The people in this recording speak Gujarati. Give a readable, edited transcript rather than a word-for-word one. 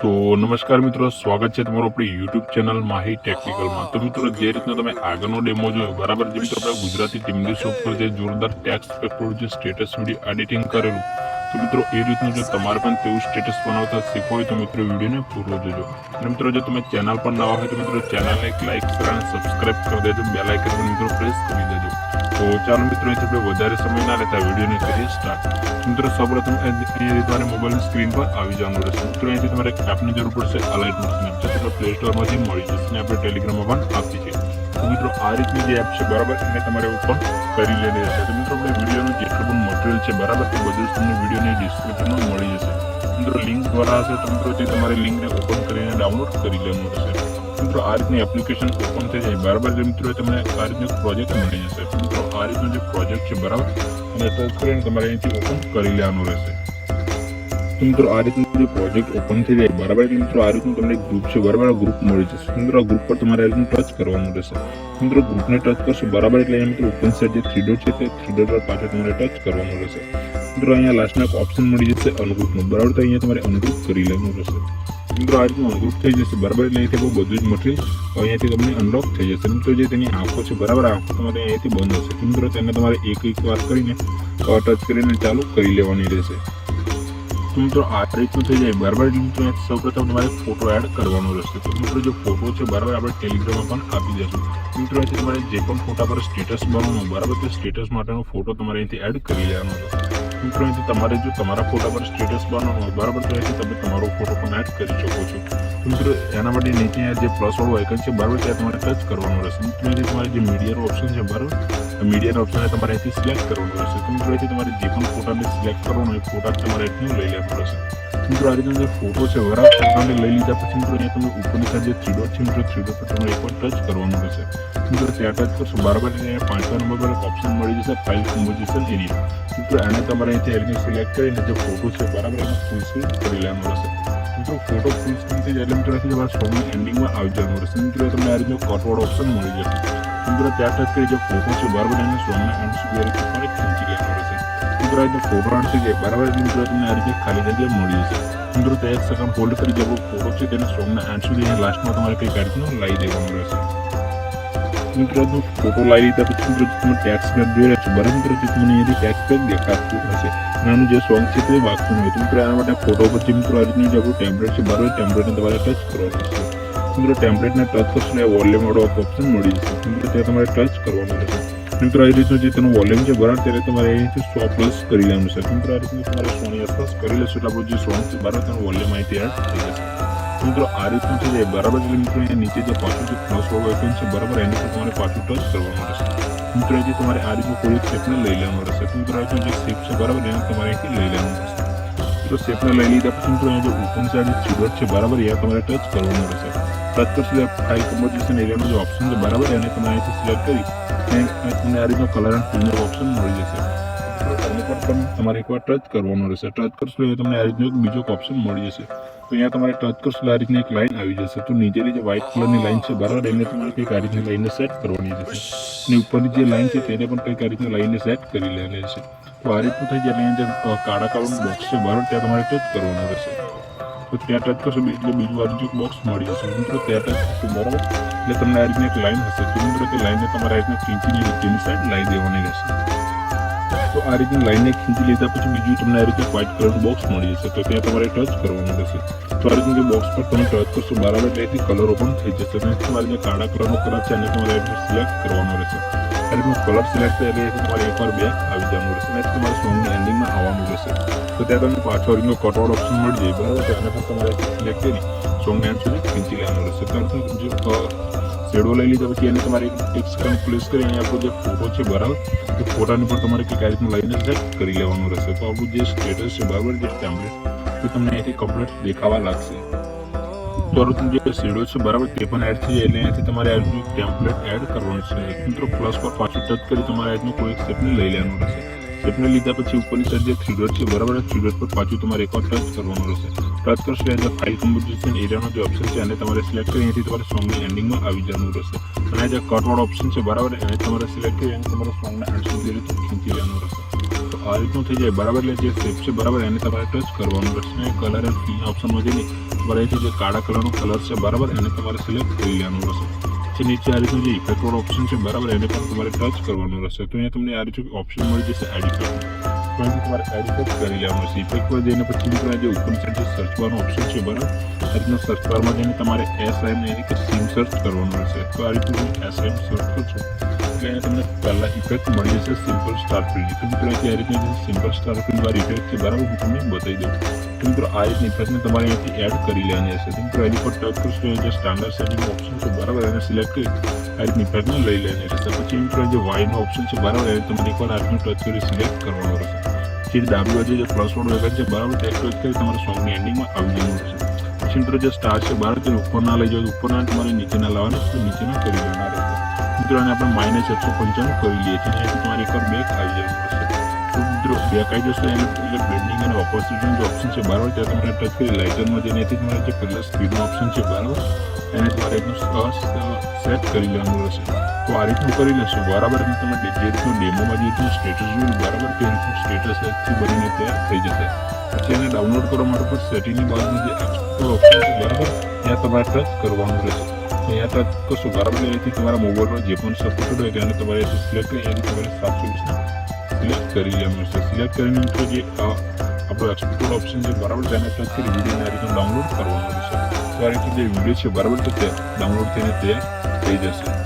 तो नमस्कार मित्रों, स्वागत है તમારું આપણી YouTube ચેનલ માહી ટેકનિકલમાં। તો મિત્રો, જે રીતનો તમે આગળનો ડેમો જોયો બરાબર, જે મિત્રો આપણે ગુજરાતી ટીમની શોપ પર જે જોરદાર ટેક્સ્ટ પેપર જે સ્ટેટસ વિડીયો એડિટિંગ કરેલું, તો મિત્રો એ રીતનું જો તમારે પણ તેવું સ્ટેટસ બનાવતા શીખવું હોય તો મિત્રો વિડીયોને પૂરો જોજો। અને મિત્રો, જો તમે ચેનલ પર નવા હોય તો મિત્રો ચેનલને એક લાઇક અને સબસ્ક્રાઇબ કરી દેજો, બેલ આઇકન પર મિત્રો પ્રેસ કરી દેજો। તો ચાલો મિત્રો, અહીંથી આપણે વધારે સમય ના લેતા વિડીયોને કરીએ સ્ટાર્ટ। મિત્રો, સૌપ્રથમ અહીંયા તમારે મોબાઈલની સ્ક્રીન પર આવી જવાનું રહેશે। મિત્રો, અહીંથી તમારે એક એપની જરૂર પડશે, અલાઇટ સ્નેપ, જે તમને પ્લે સ્ટોરમાંથી મળી જશે અને આપણે ટેલિગ્રામમાં પણ આપી છે। તો મિત્રો, આ રીતની જે એપ છે બરાબર, એને તમારે ઓપન કરી લેવાની રહેશે। તો મિત્રો, આપણે વિડીયોનું જેટલું પણ મટીરિયલ છે બરાબર, તે બધું જ તમને વિડીયોની ડિસ્ક્રિપ્શનમાં મળી જશે। મિત્રો, લિંક દ્વારા હશે તો મિત્રો તે તમારે લિંકને ઓપન કરીને ડાઉનલોડ કરી લેવાનું રહેશે। મિત્રો, આ રીતની એપ્લિકેશન ઓપન થઈ જાય બરાબર, જે મિત્રો તમને આ રીતનો પ્રોજેક્ટ મળી જશે। મિત્રો, આ રીતનો જે પ્રોજેક્ટ છે બરાબર, અને ટચ કરીને તમારે અહીંથી ઓપન કરી લેવાનું રહેશે। તો મિત્રો, આ રીતનું જે પ્રોજેક્ટ ઓપન થઈ જાય બરાબર, એટલે મિત્રો આ રીતનું તમને એક ગ્રુપ છે બરાબર, ગ્રુપ મળી જશે। મિત્રો, આ ગ્રુપ પર તમારે આ રીતનું ટચ કરવાનું રહેશે। મિત્રો, ગ્રુપને ટચ કરશો બરાબર, એટલે અહીંયા મિત્રો ઓપન સાઇડ જે થ્રી ડોટ છે તે થ્રી ડોટ પર પાછળ તમારે ટચ કરવાનું રહેશે। મિત્રો, અહીંયા લાસ્ટમાં એક ઓપ્શન મળી જશે અનગ્રુપનું બરાબર, તો અહીંયા તમારે અનગ્રુપ કરી લેવાનું રહેશે। મિત્રો, આ રીતનું અનગ્રુપ થઈ જશે બરાબર, એટલે અહીંથી બહુ બધું જ મટીરિયલ અહીંયાથી તમને અનલોક થઈ જશે। મિત્રો, જે તેની આંખો છે બરાબર, આંખો તમારે અહીંયાથી બંધ હશે। મિત્રો, તેને તમારે એક વાર કરીને ટચ કરીને ચાલુ કરી લેવાની રહેશે। તો મિત્રો, આ રીતનું થઈ જાય બરાબર, એટલે મિત્રો સૌપ્રથમ તમારે ફોટો એડ કરવાનો રહેશે। તો મિત્રો, જે ફોટો છે બરાબર, આપણે ટેલિગ્રામમાં પણ આપી દઈશું। મિત્રો, અહીંથી તમારે જે પણ ફોટા પર સ્ટેટસ બનાવવાનું બરાબર, તે સ્ટેટસ માટેનો ફોટો તમારે અહીંથી એડ કરી લેવાનો રહેશે। મિત્રો, અહીંથી તમારે જો તમારા ફોટા પર સ્ટેટસ બનાવવાનું હોય બરાબર, તો અહીંથી તમે તમારો ફોટો પણ એડ કરી શકો છો। મિત્રો, એના માટે નીચે જે પ્લસ વાળું આઇકન છે બરાબર, ત્યાં તમારે ટચ કરવાનું રહેશે। મિત્રો, અહીંથી તમારે જે મીડિયાનો ઓપ્શન છે બરાબર, મીડિયાના ઓપ્શનને તમારે અહીંથી સિલેક્ટ કરવાનું રહેશે। તો મિત્રો, અહીંથી તમારે જે પણ ફોટાને સિલેક્ટ કરવાનો હોય ફોટા તમારે અહીંથી લઈ લેવાનો રહેશે। મિત્રો, આ રીતનો જે ફોટો છે બરાબર, ફોટાને લઈ લીધા પછી મિત્રો અહીંયા તમે ઉપરની સાઈડ જે થ્રી ડોટ છે મિત્રો, થ્રી ડોટ પર તમારે એકવાર ટચ કરવાનું રહેશે। મિત્રો, ત્યાં ટચ કરશો બરાબર, એટલે 5 નંબર પર એક ઓપ્શન મળી જશે, ફાઇલ કમ્પોઝિશન એરિયા। મિત્રો, એને તમારે અહીંથી એરિયા સિલેક્ટ કરીને જે ફોટો છે બરાબર, એને ફૂલ સ્ક્રીન કરી લેવાનું રહેશે। મિત્રો, ફોટો ફૂલ સ્ક્રીન થઈ જાય એટલે મિત્રો તમારે સોંગની એન્ડિંગમાં આવી જવાનું રહેશે। મિત્રો, તમને આ રીતનો કટવાળો ઓપ્શન મળી જશે। મિત્રો, ત્યાં ટચ કરી જે ફોટો છે બરાબર, એને સોંગના એન્ડ સુધી તમારે ખેંચી લેવાનું રહેશે। મિત્રો, આ રીતનો ફોટો એન્ડ થઈ જાય બરાબર, એટલે મિત્રો તમને આ રીતે ખાલી જગ્યા મળી જશે। મિત્રો, તે એક સેકન્ડ હોલ્ડ કરી જે ફોટો છે તેને સોંગના એન્ડ સુધી લાસ્ટમાં તમારે કંઈક આ રીતનું લાવી દેવાનું રહેશે। મિત્રો, ફોટો લાવી લીધા પછી મિત્રો તમે ટેક્સ્ટ પેક જોઈ રહ્યા છો બરાબર, મિત્રો તમને અહીંયાથી ટેક્સ્ટ પેક દેખાતું હશે, નાનું જે સોંગ છે તે વાગતું હોય। તો મિત્રો, આના માટે ફોટો પરથી મિત્રો આ રીતનું જે આપણું ટેમ્પલેટ છે બરાબર, ટેમ્પલેટને તમારે ટચ કરવાનું રહેશે। મિત્રો, ટેમ્પલેટને ટચ કરશો એટલે વોલ્યુમ વાળો ઓપ્શન મળી જશે। મિત્રો, ત્યાં તમારે ટચ કરવાનું રહેશે। મિત્રો, આ રીતનું જે તેનું વોલ્યુમ છે બરાબર, ત્યારે તમારે અહીંથી 100+ કરી લેવાનું છે। મિત્રો, આ રીતનું તમારે 100ની આસપાસ કરી લેશો એટલે આપણું જે સોંગ છે બરાબર, તેનું વોલ્યુમ અહીંથી એડ થઈ જશે। મિત્રો, આ રીતનું થઈ જાય બરાબર, એટલે મિત્રો અહીંયા નીચે જે પાછું જે પ્લસ વાળું આઇકન છે બરાબર, એને પર તમારે પાછું ટચ કરવાનું રહેશે। મિત્રો, અહીંથી તમારે આ રીતનું કોઈ શેપને લઈ લેવાનું રહેશે। મિત્રો, આ જે શેપ છે બરાબર, એને તમારે અહીંથી લઈ લેવાનું રહેશે। મિત્રો, શેપને લઈ લીધા પછી મિત્રો અહીંયા જે ઉપરની સાઈડ થ્રી ડોટ છે બરાબર, એ તમારે ટચ કરવાનું રહેશે। ટચ કરશો ફાઇલ કમ્પોઝિશન એરિયાનો જે ઓપ્શન છે બરાબર, એને તમારે અહીંથી સિલેક્ટ કરી તમને આ રીતનો કલર એન્ડ ફિલનો ઓપ્શન મળી જશે। આને પર પણ તમારે એકવાર ટચ કરવાનું રહેશે। ટચ કરશો એટલે તમને આ રીતનો એક બીજો ઓપ્શન મળી જશે। તો અહીંયા તમારે ટચ કરશો એટલે આ રીતની એક લાઈન આવી જશે। તો નીચેની જે વ્હાઇટ કલરની લાઈન છે બરાબર, એને તમારે કંઈક આ રીતની લાઈનને સેટ કરવાની રહેશે, અને ઉપરની જે લાઈન છે તેને પણ કંઈક આ રીતની લાઈનને સેટ કરી લેવાની રહેશે। તો આ રીતનું થઈ જાય એટલે અહીંયા જે કાળા કલરનું બોક્સ છે બરાબર, ત્યાં તમારે ટચ કરવાનું રહેશે। તો ત્યાં ટચ કરશો એટલે બીજું આ રીતનું બોક્સ મળી જશે। મિત્રો, ત્યાં ટચ કરશો બરાબર, એટલે તમને આ રીતની એક લાઈન હશે। તો મિત્રો, તે લાઈનને તમારે આ રીતના ખીંચીને નીચેની સાઈડ લાવી દેવાની રહેશે। તો આ રીતની લાઈનને ખીંચી લીધા પછી બીજું તમને આ રીતે વ્હાઇટ કલરનું બોક્સ મળી જશે। તો ત્યાં તમારે ટચ કરવાનું રહેશે। તો આ રીતનું જે બોક્સ પર તમે ટચ કરશો બરાબર, એટલે એથી કલર ઓપન થઈ જશે। અને તમારે જે કાળા કલરનો કલર છે એને તમારે સિલેક્ટ કરવાનો રહેશે। આ રીતનું કલર સિલેક્ટ થાય એટલે તમારે એકવાર બેક આવી જવાનું રહેશે, અને તમારે સોંગની એન્ડિંગમાં આવવાનું રહેશે। તો ત્યાં તમને પાછો રીતનો કટવાળો ઓપ્શન મળી જાય બરાબર, તો એને પણ તમારે સિલેક્ટ કરી સોંગ એન્ડ સુધી ખેંચી લેવાનું રહેશે। તો જે શેડો લઈ લીધા પછી એને તમારે એક સેકન્ડ પ્લેસ કરી અહીંયા આપણો જે ફોટો છે બરાબર, એ ફોટાની પર તમારે કંઈક આ રીતનું લાઈને સેટ કરી લેવાનું રહેશે। તો આપણું જે સ્ટેટસ છે બરાબર, જે ટેમ્પલેટ તો તમને અહીંથી કમ્પ્લીટ દેખાવા લાગશે। તો જે શેડો છે બરાબર, તે પણ એડ થઈ જાય એટલે અહીંયાથી તમારે આ રીતનું ટેમ્પલેટ એડ કરવાનું છે। મિત્રો, પ્લસ પર પાછું ટચ કરી તમારે આ રીતનું કોઈ એક શેપને લઈ લેવાનું રહેશે। શેપને લીધા પછી ઉપરની સાઈડ જે થ્રી ડોટ છે બરાબર, થ્રી ડોટ પર પાછું તમારે એકવાર ટચ કરવાનું રહેશે। ટચ કરશો એટલે ફાઇલ કમ્પોઝિશન એરિયાનો જે ઓપ્શન છે એને તમારે સિલેક્ટ કરી અહીંથી તમારે સોંગની એન્ડિંગમાં આવી જવાનું રહેશે। અને જે કટવાળો ઓપ્શન છે બરાબર, એને તમારે સિલેક્ટ કરી અને તમારે સોંગના એન્ડ સુધી રીતે ખેંચી લેવાનું રહેશે। તો આ રીતનું થઈ જાય બરાબર, એટલે જે શેપ છે બરાબર, એને તમારે ટચ કરવાનું રહેશે। કલર એન્ડ ફિલના ઓપ્શનમાં જઈને તમારે અહીંથી જે કાળા કલરનો કલર છે બરાબર એને તમારે સિલેક્ટ કરી લેવાનું રહેશે. પછી નીચે આ રીતનું જે ઇફેક્ટ વાળો ઓપ્શન છે બરાબર એને પણ તમારે ટચ કરવાનું રહેશે. તો અહીંયા તમને આ રીતનું ઓપ્શન મળી જશે એડ ઇફેક્ટ. તો અહીંથી તમારે એડ ઇફેક્ટ કરી લેવાનું રહેશે. ઇફેક્ટ પર જઈને પછી મિત્રો જે ઉપર સાઈડ જે સર્ચ બારનો ઓપ્શન છે બરાબર આ રીતના સર્ચ બારમાં જઈને તમારે SIM એટલે કે સિમ સર્ચ કરવાનું રહેશે. તો આ રીતનું SIM સર્ચ કરશો એટલે અહીંયા તમને પહેલા ઇફેક્ટ મળી જશે સિમ્પલ સ્ટાર ફિલ્ડ. તો મિત્રો આ રીતની સિમ્પલ સ્ટાર ફિલ્ડ વાળી ઇફેક્ટ છે બરાબર હું તમને બતાવી દઉં. તો મિત્રો આ રીતની ઇફેક્ટને તમારે અહીંયાથી એડ કરી લેવાની હશે. તો મિત્રો એની પર ટચ કરશો જે સ્ટાન્ડર્ડ સેટિંગ ઓપ્શન છે બરાબર એને સિલેક્ટ કરી આ રીતની ઇફેક્ટને લઈ લેવાની રહેશે. પછી મિત્રો જે વાયનો ઓપ્શન છે બરાબર એને તમારે એકવાર આ રીતનું ટચ કરી સિલેક્ટ કરવાનું રહેશે. પછી ડાબી બાજુ જે પ્લસ વાળું આઇકન છે બરાબર તે ટચ કરી તમારે સોંગની એન્ડિંગમાં આવી જવાનું રહેશે. પછી મિત્રો જે સ્ટાર છે બરાબર તે ઉપર ના લઈ જાવ ઉપરના તમારે નીચેના લાવવાના તો નીચેના કરી લેવાના રહેશે. મિત્રો આને આપણે -195 કરી લઈએ છીએ. અહીંયાથી તમારે એકવાર બેક આવી જવાનું રહેશે. તો મિત્રો બેક આવી જશે એટલે બ્લેન્ડિંગ અને ઓપોઝિટનું જે ઓપ્શન છે બરાબર ત્યાં તમારે ટચ કરી લાઇટરમાં જઈને તમારે જે પહેલા સ્પીડનો ઓપ્શન છે બરાબર એને તમારે એકદમ સેટ કરી લેવાનું રહેશે. તો આ રીતનું કરી લેશો બરાબર એટલે તમે જે રીતનું ડેમોમાં જે રીતનું સ્ટેટસ જોયું બરાબર તે રીતનું સ્ટેટસથી બનીને તૈયાર થઈ જશે. પછી એને ડાઉનલોડ કરવા માટે પણ સેટિંગની બાજુનું જે એક્સપ્લોર ઓપ્શન છે બરાબર ત્યાં તમારે ટચ કરવાનું રહેશે. અહીંયા ટચ કરશો બરાબર એથી તમારા મોબાઈલમાં જે પણ સપોર્ટેડ હોય તેને તમારે સિલેક્ટ કરી એની તમારે 720 સિલેક્ટ કરી લેવાનું છે. સિલેક્ટ કરીને મિત્રો જે આપણો એક્સપોર્ટ ઓપ્શન છે બરાબર તેને ટચ કરી વિડીયોને આ રીતનું ડાઉનલોડ કરવાનું રહેશે. તો આ રીતે જે વિડીયો છે બરાબર તો તે ડાઉનલોડ થઈને તૈયાર થઈ જશે.